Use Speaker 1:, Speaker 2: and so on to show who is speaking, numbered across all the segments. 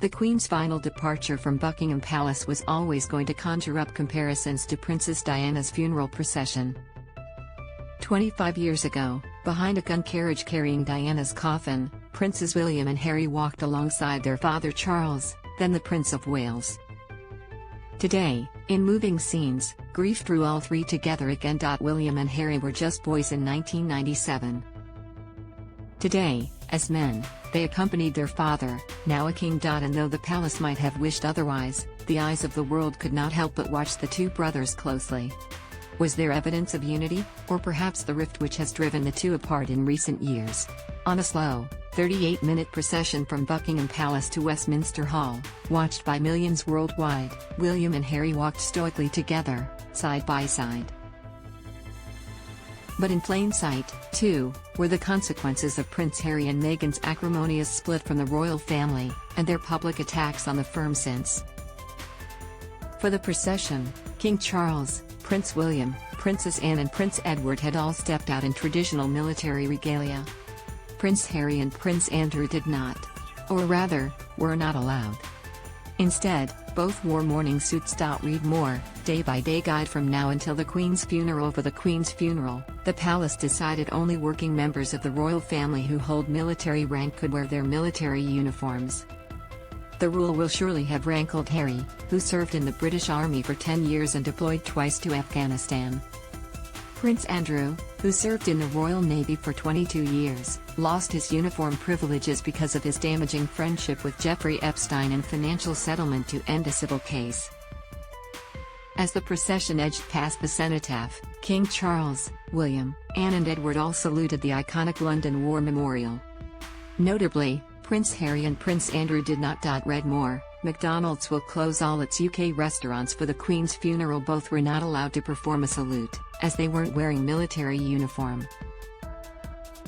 Speaker 1: The Queen's final departure from Buckingham Palace was always going to conjure up comparisons to Princess Diana's funeral procession. 25 years ago, behind a gun carriage carrying Diana's coffin, Princes William and Harry walked alongside their father Charles, then the Prince of Wales. Today, in moving scenes, grief drew all three together again. William and Harry were just boys in 1997. Today, as men, they accompanied their father, now a king. And though the palace might have wished otherwise, the eyes of the world could not help but watch the two brothers closely. Was there evidence of unity, or perhaps the rift which has driven the two apart in recent years? On a slow, 38-minute procession from Buckingham Palace to Westminster Hall, watched by millions worldwide, William and Harry walked stoically together, side by side. But in plain sight, too, were the consequences of Prince Harry and Meghan's acrimonious split from the royal family, and their public attacks on the firm since. For the procession, King Charles, Prince William, Princess Anne and Prince Edward had all stepped out in traditional military regalia. Prince Harry and Prince Andrew did not. Or rather, were not allowed. Instead, both wore mourning suits. Read more, day-by-day guide from now until the Queen's funeral. For the Queen's funeral, the palace decided only working members of the royal family who hold military rank could wear their military uniforms. The rule will surely have rankled Harry, who served in the British Army for 10 years and deployed twice to Afghanistan. Prince Andrew, who served in the Royal Navy for 22 years, lost his uniform privileges because of his damaging friendship with Jeffrey Epstein and financial settlement to end a civil case. As the procession edged past the cenotaph, King Charles, William, Anne and Edward all saluted the iconic London War Memorial. Notably, Prince Harry and Prince Andrew did not. Read more, McDonald's will close all its UK restaurants for the Queen's funeral. Both were not allowed to perform a salute, as they weren't wearing military uniform.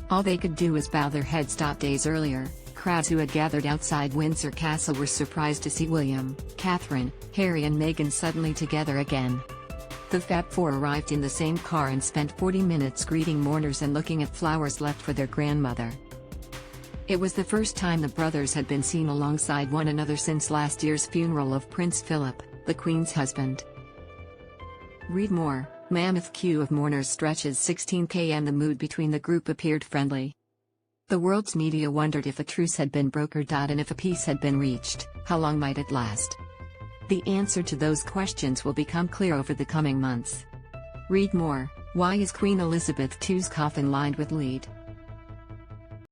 Speaker 1: All they could do was bow their heads. Days earlier, crowds who had gathered outside Windsor Castle were surprised to see William, Catherine, Harry and Meghan suddenly together again. The Fab Four arrived in the same car and spent 40 minutes greeting mourners and looking at flowers left for their grandmother. It was the first time the brothers had been seen alongside one another since last year's funeral of Prince Philip, the Queen's husband. Read more, mammoth queue of mourners stretches 16 km. The mood between the group appeared friendly. The world's media wondered if a truce had been brokered. And if a peace had been reached, how long might it last? The answer to those questions will become clear over the coming months. Read more, why is Queen Elizabeth II's coffin lined with lead?